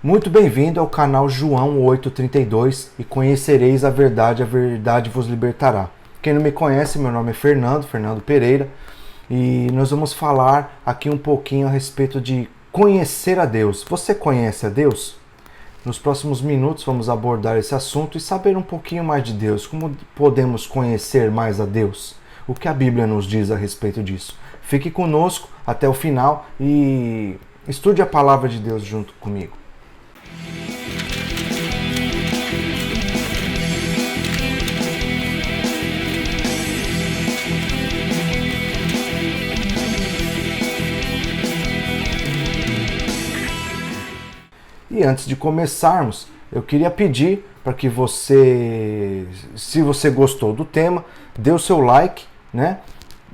Muito bem-vindo ao canal João 8:32 e conhecereis a verdade vos libertará. Quem não me conhece, meu nome é Fernando Pereira, e nós vamos falar aqui um pouquinho a respeito de conhecer a Deus. Você conhece a Deus? Nos próximos minutos vamos abordar esse assunto e saber um pouquinho mais de Deus. Como podemos conhecer mais a Deus? O que a Bíblia nos diz a respeito disso? Fique conosco até o final e estude a palavra de Deus junto comigo. E antes de começarmos, eu queria pedir para que você, se você gostou do tema, dê o seu like, né?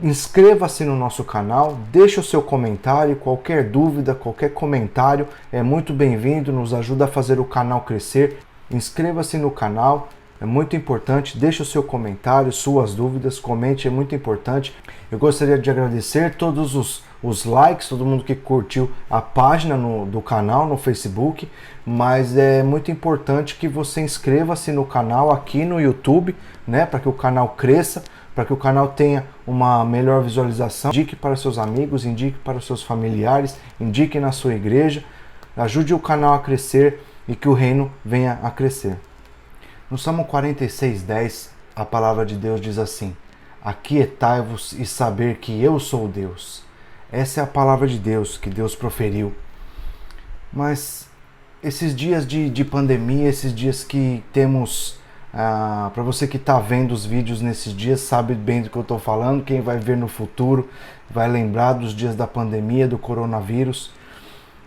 Inscreva-se no nosso canal, deixe o seu comentário, qualquer dúvida, qualquer comentário é muito bem-vindo, nos ajuda a fazer o canal crescer. Inscreva-se no canal, é muito importante, deixe o seu comentário, suas dúvidas, comente, é muito importante. Eu gostaria de agradecer todos os likes, todo mundo que curtiu a página do canal no Facebook, mas é muito importante que você inscreva-se no canal aqui no YouTube, né, para que o canal cresça, para que o canal tenha uma melhor visualização. Indique para seus amigos, indique para os seus familiares, indique na sua igreja, ajude o canal a crescer e que o reino venha a crescer. No Salmo 46:10, a palavra de Deus diz assim: aquietai-vos e saber que eu sou Deus. Essa é a palavra de Deus que Deus proferiu. Mas esses dias de pandemia, esses dias que temos, para você que está vendo os vídeos nesses dias, sabe bem do que eu estou falando. Quem vai ver no futuro vai lembrar dos dias da pandemia, do coronavírus.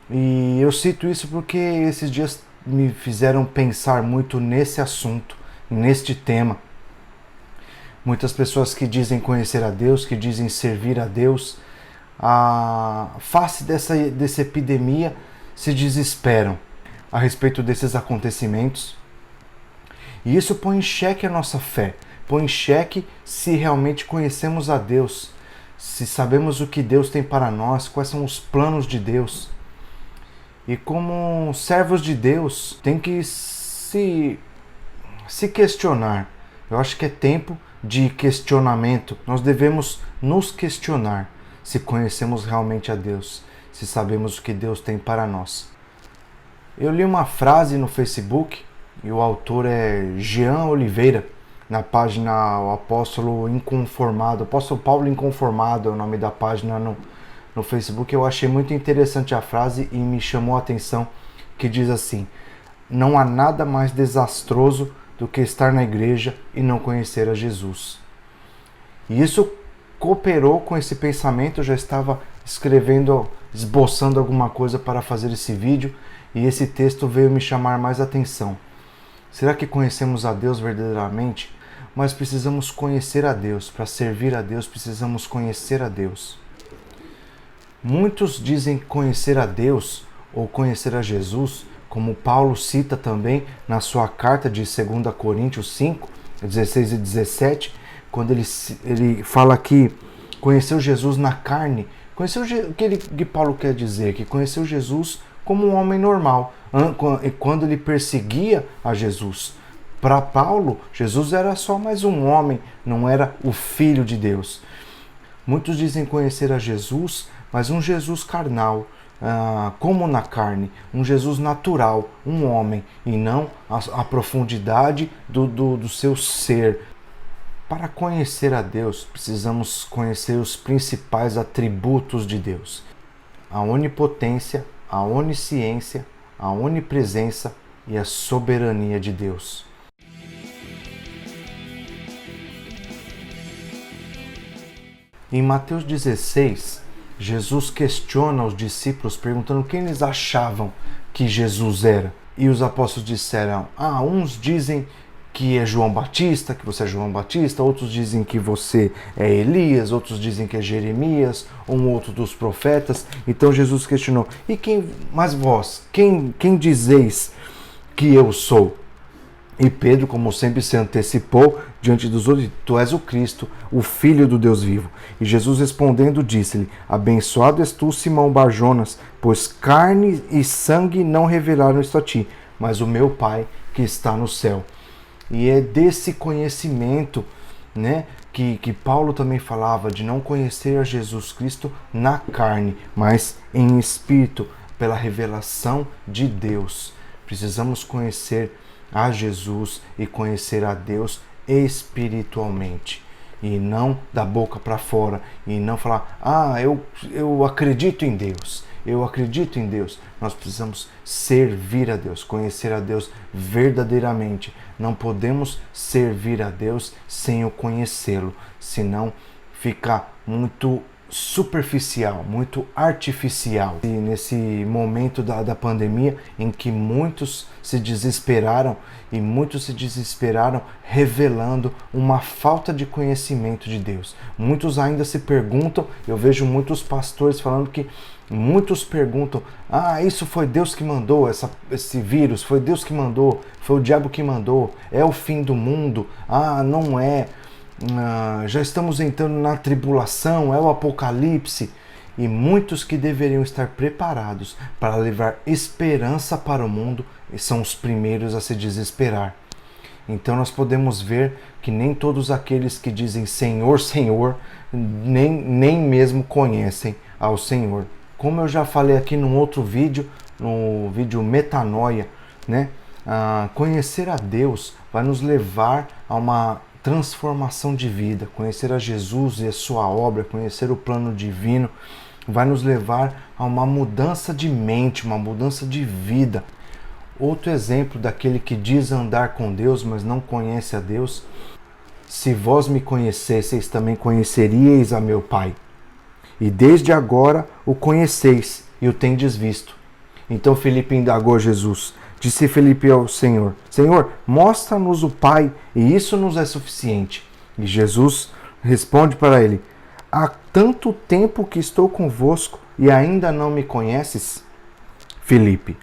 E eu cito isso porque esses dias me fizeram pensar muito nesse assunto, neste tema. Muitas pessoas que dizem conhecer a Deus, que dizem servir a Deus, a face dessa epidemia se desesperam a respeito desses acontecimentos. E isso põe em xeque a nossa fé, põe em xeque se realmente conhecemos a Deus, se sabemos o que Deus tem para nós, quais são os planos de Deus. E como servos de Deus, tem que se questionar. Eu acho que é tempo de questionamento. Nós devemos nos questionar se conhecemos realmente a Deus, se sabemos o que Deus tem para nós. Eu li uma frase no Facebook, e o autor é Jean Oliveira, na página O Apóstolo Inconformado, Apóstolo Paulo Inconformado é o nome da página no Facebook. Eu achei muito interessante a frase e me chamou a atenção, que diz assim: não há nada mais desastroso do que estar na igreja e não conhecer a Jesus. E isso cooperou com esse pensamento. Eu já estava esboçando alguma coisa para fazer esse vídeo, e esse texto veio me chamar mais atenção. Será que conhecemos a Deus verdadeiramente? Mas precisamos conhecer a Deus. Para servir a Deus, precisamos conhecer a Deus. Muitos dizem conhecer a Deus ou conhecer a Jesus, como Paulo cita também na sua carta de 2 Coríntios 5, 16 e 17, quando ele fala que conheceu Jesus na carne. O que Paulo quer dizer? Que conheceu Jesus como um homem normal, quando ele perseguia a Jesus. Para Paulo, Jesus era só mais um homem, não era o Filho de Deus. Muitos dizem conhecer a Jesus, mas um Jesus carnal, como na carne, um Jesus natural, um homem, e não a profundidade do seu ser. Para conhecer a Deus, precisamos conhecer os principais atributos de Deus: a onipotência, a onisciência, a onipresença e a soberania de Deus. Em Mateus 16, Jesus questiona os discípulos perguntando quem eles achavam que Jesus era. E os apóstolos disseram: uns dizem que é João Batista, que você é João Batista, outros dizem que você é Elias, outros dizem que é Jeremias, um outro dos profetas. Então Jesus questionou: mas vós, quem dizeis que eu sou? E Pedro, como sempre, se antecipou diante dos outros: tu és o Cristo, o Filho do Deus vivo. E Jesus respondendo disse-lhe: abençoado és tu, Simão Barjonas, pois carne e sangue não revelaram isto a ti, mas o meu Pai que está no céu. E é desse conhecimento, né, que Paulo também falava, de não conhecer a Jesus Cristo na carne, mas em espírito, pela revelação de Deus. Precisamos conhecer a Jesus e conhecer a Deus espiritualmente, e não da boca para fora, e não falar: eu acredito em Deus, eu acredito em Deus. Nós precisamos servir a Deus, conhecer a Deus verdadeiramente. Não podemos servir a Deus sem o conhecê-lo, senão fica muito superficial, muito artificial. E nesse momento da pandemia, em que muitos se desesperaram, e muitos se desesperaram revelando uma falta de conhecimento de Deus. Muitos ainda se perguntam, eu vejo muitos pastores falando que muitos perguntam: isso foi Deus que mandou, esse vírus, foi Deus que mandou, foi o diabo que mandou, é o fim do mundo, não é, já estamos entrando na tribulação, é o apocalipse. E muitos que deveriam estar preparados para levar esperança para o mundo são os primeiros a se desesperar. Então nós podemos ver que nem todos aqueles que dizem Senhor, Senhor, nem mesmo conhecem ao Senhor. Como eu já falei aqui num outro vídeo, no vídeo Metanoia, né? Conhecer a Deus vai nos levar a uma transformação de vida. Conhecer a Jesus e a sua obra, conhecer o plano divino, vai nos levar a uma mudança de mente, uma mudança de vida. Outro exemplo daquele que diz andar com Deus, mas não conhece a Deus: se vós me conhecesseis, também conheceríeis a meu Pai. E desde agora o conheceis e o tendes visto. Então Filipe indagou a Jesus. Disse Filipe ao Senhor: Senhor, mostra-nos o Pai, e isso nos é suficiente. E Jesus responde para ele: há tanto tempo que estou convosco e ainda não me conheces? Filipe,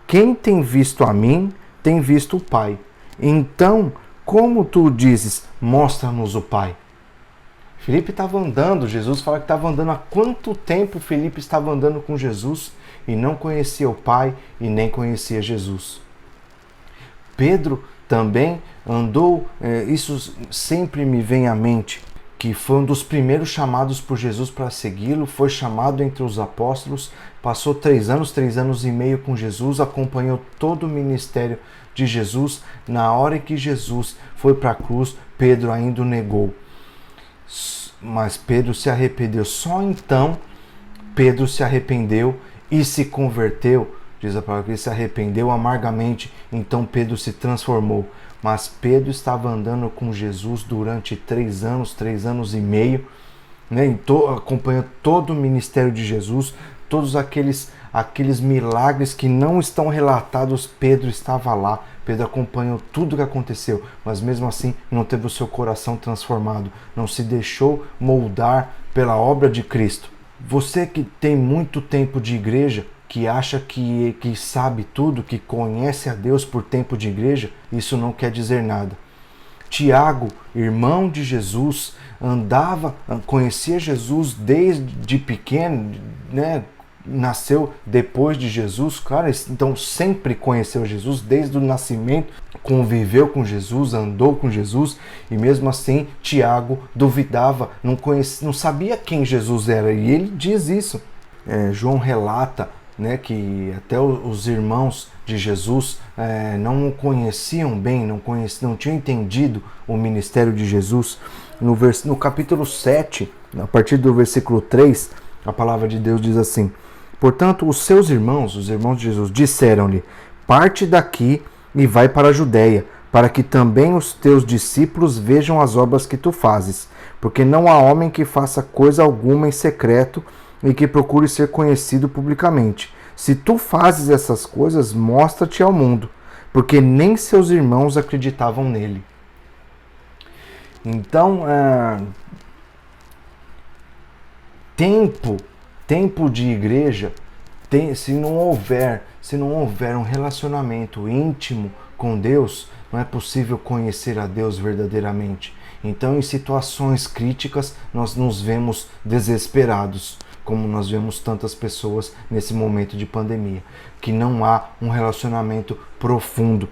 quem tem visto a mim, tem visto o Pai. Então, como tu dizes, mostra-nos o Pai? Filipe estava andando, Jesus fala que estava andando. Há quanto tempo Filipe estava andando com Jesus e não conhecia o Pai e nem conhecia Jesus? Pedro também andou, isso sempre me vem à mente, que foi um dos primeiros chamados por Jesus para segui-lo, foi chamado entre os apóstolos, passou 3 anos e meio com Jesus, acompanhou todo o ministério de Jesus. Na hora em que Jesus foi para a cruz, Pedro ainda o negou. Mas Pedro se arrependeu. Só então Pedro se arrependeu e se converteu. Diz a palavra que ele se arrependeu amargamente. Então Pedro se transformou. Mas Pedro estava andando com Jesus durante 3 anos e meio, né? Acompanhando todo o ministério de Jesus, todos aqueles milagres que não estão relatados. Pedro estava lá. Pedro acompanhou tudo o que aconteceu, mas mesmo assim não teve o seu coração transformado, não se deixou moldar pela obra de Cristo. Você que tem muito tempo de igreja, que acha que sabe tudo, que conhece a Deus por tempo de igreja, isso não quer dizer nada. Tiago, irmão de Jesus, conhecia Jesus desde pequeno, né? Nasceu depois de Jesus, cara, então sempre conheceu Jesus desde o nascimento, conviveu com Jesus, andou com Jesus, e mesmo assim Tiago duvidava, não sabia quem Jesus era, e ele diz isso. João relata, né, que até os irmãos de Jesus não o conheciam bem, não tinham entendido o ministério de Jesus. No capítulo 7, a partir do versículo 3, a palavra de Deus diz assim: portanto, os seus irmãos, os irmãos de Jesus, disseram-lhe: parte daqui e vai para a Judeia, para que também os teus discípulos vejam as obras que tu fazes. Porque não há homem que faça coisa alguma em secreto e que procure ser conhecido publicamente. Se tu fazes essas coisas, mostra-te ao mundo, porque nem seus irmãos acreditavam nele. Então, tempo de igreja, se não houver um relacionamento íntimo com Deus, não é possível conhecer a Deus verdadeiramente. Então, em situações críticas, nós nos vemos desesperados, como nós vemos tantas pessoas nesse momento de pandemia, que não há um relacionamento profundo.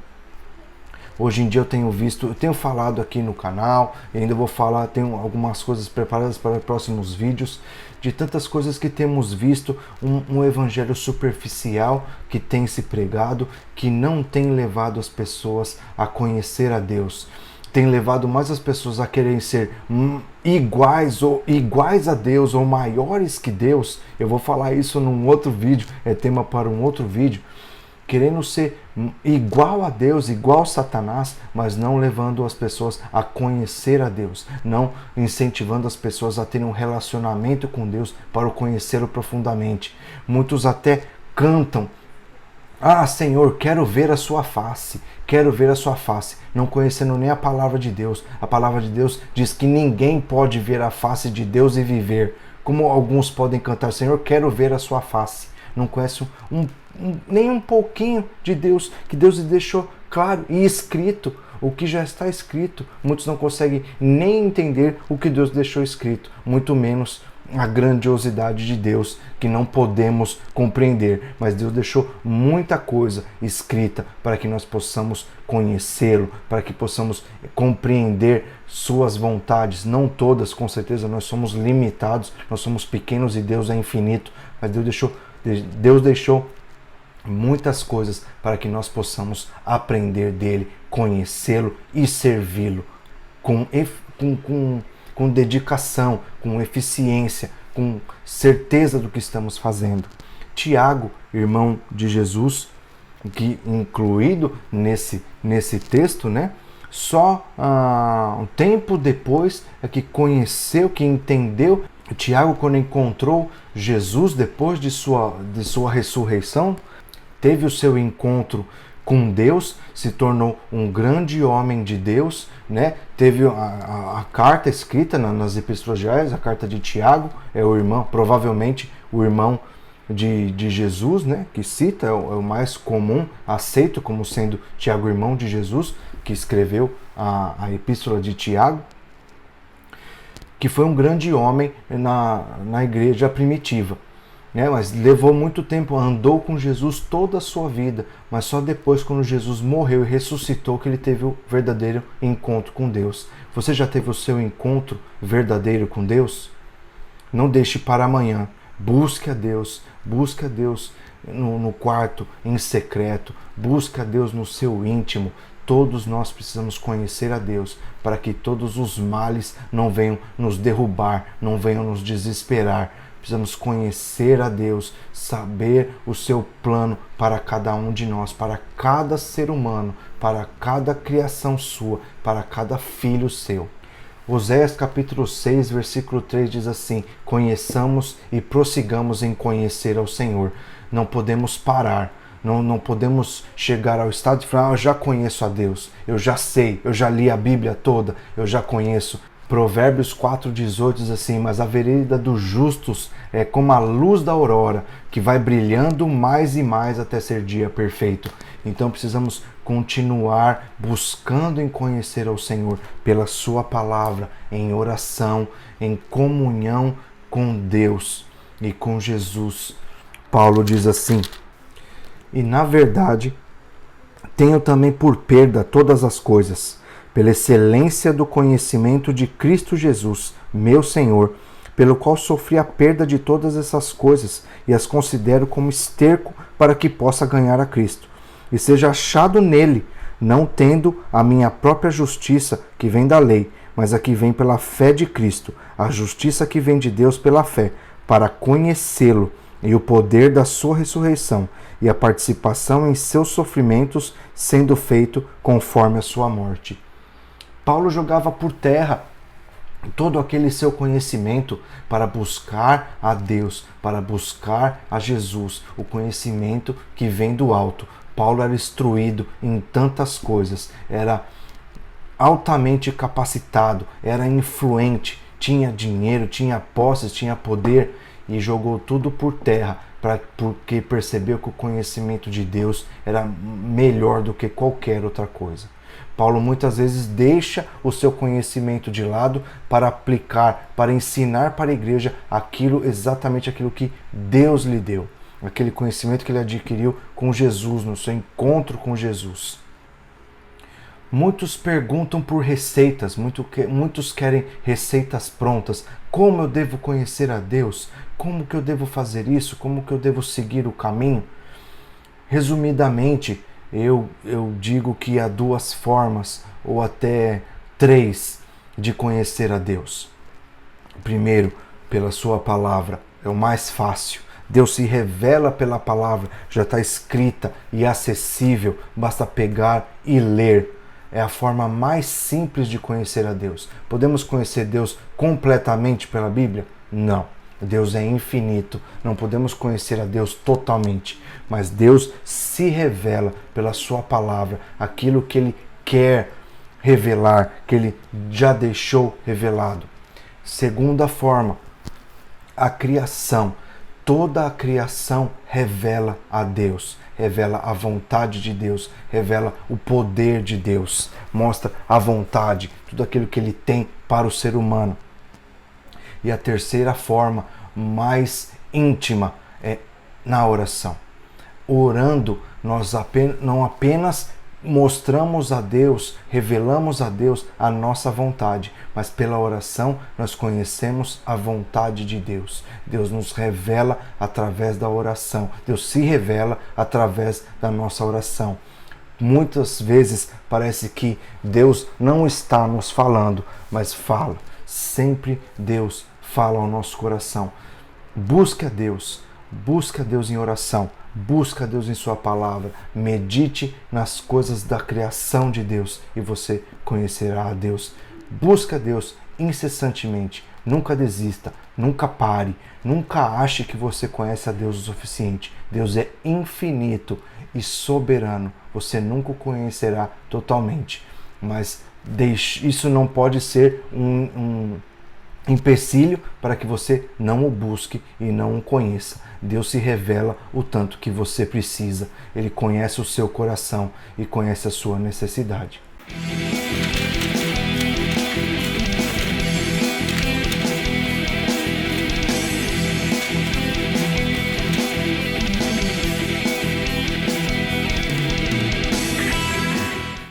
Hoje em dia eu tenho falado aqui no canal, e ainda vou falar, tenho algumas coisas preparadas para próximos vídeos, de tantas coisas que temos visto, um evangelho superficial que tem se pregado, que não tem levado as pessoas a conhecer a Deus. Tem levado mais as pessoas a quererem ser iguais a Deus ou maiores que Deus. Eu vou falar isso num outro vídeo, é tema para um outro vídeo. Querendo ser igual a Deus, igual a Satanás, mas não levando as pessoas a conhecer a Deus, não incentivando as pessoas a terem um relacionamento com Deus para o conhecê-lo profundamente. Muitos até cantam: ah, Senhor, quero ver a sua face, quero ver a sua face, não conhecendo nem a palavra de Deus. A palavra de Deus diz que ninguém pode ver a face de Deus e viver. Como alguns podem cantar: Senhor, quero ver a sua face. Não conhecem nem um pouquinho de Deus, que Deus lhe deixou claro e escrito, o que já está escrito. Muitos não conseguem nem entender o que Deus deixou escrito, muito menos a grandiosidade de Deus, que não podemos compreender, mas Deus deixou muita coisa escrita para que nós possamos conhecê-lo, para que possamos compreender suas vontades, não todas, com certeza nós somos limitados, nós somos pequenos e Deus é infinito, mas Deus deixou muitas coisas para que nós possamos aprender dele, conhecê-lo e servi-lo com dedicação, com eficiência, com certeza do que estamos fazendo. Tiago, irmão de Jesus, que incluído nesse texto, né? Só um tempo depois é que conheceu, que entendeu. Tiago, quando encontrou Jesus depois de sua ressurreição, teve o seu encontro com Deus, se tornou um grande homem de Deus, né? Teve a carta escrita nas epístolas diárias, a carta de Tiago, é o irmão, provavelmente o irmão de Jesus, né? Que cita, é o mais comum, aceito como sendo Tiago, irmão de Jesus, que escreveu a epístola de Tiago, que foi um grande homem na igreja primitiva. Mas levou muito tempo, andou com Jesus toda a sua vida, mas só depois, quando Jesus morreu e ressuscitou, que ele teve o verdadeiro encontro com Deus. Você já teve o seu encontro verdadeiro com Deus? Não deixe para amanhã. Busque a Deus no quarto, em secreto, busque a Deus no seu íntimo. Todos nós precisamos conhecer a Deus para que todos os males não venham nos derrubar, não venham nos desesperar. Precisamos conhecer a Deus, saber o seu plano para cada um de nós, para cada ser humano, para cada criação sua, para cada filho seu. Oséias capítulo 6, versículo 3 diz assim: conheçamos e prossigamos em conhecer ao Senhor. Não podemos parar, não podemos chegar ao estado de falar: eu já conheço a Deus, eu já sei, eu já li a Bíblia toda, eu já conheço. Provérbios 4,18 diz assim: mas a vereda dos justos é como a luz da aurora, que vai brilhando mais e mais até ser dia perfeito. Então precisamos continuar buscando em conhecer ao Senhor pela sua palavra, em oração, em comunhão com Deus e com Jesus. Paulo diz assim: e na verdade tenho também por perda todas as coisas, pela excelência do conhecimento de Cristo Jesus, meu Senhor, pelo qual sofri a perda de todas essas coisas e as considero como esterco para que possa ganhar a Cristo e seja achado nele, não tendo a minha própria justiça que vem da lei, mas a que vem pela fé de Cristo, a justiça que vem de Deus pela fé, para conhecê-lo e o poder da sua ressurreição e a participação em seus sofrimentos, sendo feito conforme a sua morte. Paulo jogava por terra todo aquele seu conhecimento para buscar a Deus, para buscar a Jesus, o conhecimento que vem do alto. Paulo era instruído em tantas coisas, era altamente capacitado, era influente, tinha dinheiro, tinha posses, tinha poder e jogou tudo por terra, porque percebeu que o conhecimento de Deus era melhor do que qualquer outra coisa. Paulo muitas vezes deixa o seu conhecimento de lado para aplicar, para ensinar para a igreja exatamente aquilo que Deus lhe deu. Aquele conhecimento que ele adquiriu com Jesus, no seu encontro com Jesus. Muitos perguntam por receitas, muitos querem receitas prontas. Como eu devo conhecer a Deus? Como que eu devo fazer isso? Como que eu devo seguir o caminho? Resumidamente, eu digo que há 2 formas, ou até 3, de conhecer a Deus. Primeiro, pela sua palavra, é o mais fácil. Deus se revela pela palavra, já está escrita e acessível, basta pegar e ler. É a forma mais simples de conhecer a Deus. Podemos conhecer Deus completamente pela Bíblia? Não. Deus é infinito. Não podemos conhecer a Deus totalmente. Mas Deus se revela pela sua palavra, aquilo que Ele quer revelar, que Ele já deixou revelado. Segunda forma, a criação. Toda a criação revela a Deus, revela a vontade de Deus, revela o poder de Deus, mostra a vontade, tudo aquilo que Ele tem para o ser humano. E a terceira forma, mais íntima, é na oração. Orando, nós não apenas mostramos a Deus, revelamos a Deus a nossa vontade, mas pela oração nós conhecemos a vontade de Deus. Deus nos revela através da oração. Deus se revela através da nossa oração. Muitas vezes parece que Deus não está nos falando, mas fala. Sempre Deus fala ao nosso coração. Busque a Deus em oração. Busca Deus em sua palavra, medite nas coisas da criação de Deus e você conhecerá a Deus. Busca Deus incessantemente, nunca desista, nunca pare, nunca ache que você conhece a Deus o suficiente. Deus é infinito e soberano, você nunca o conhecerá totalmente, mas isso não pode ser um empecilho para que você não o busque e não o conheça. Deus se revela o tanto que você precisa. Ele conhece o seu coração e conhece a sua necessidade.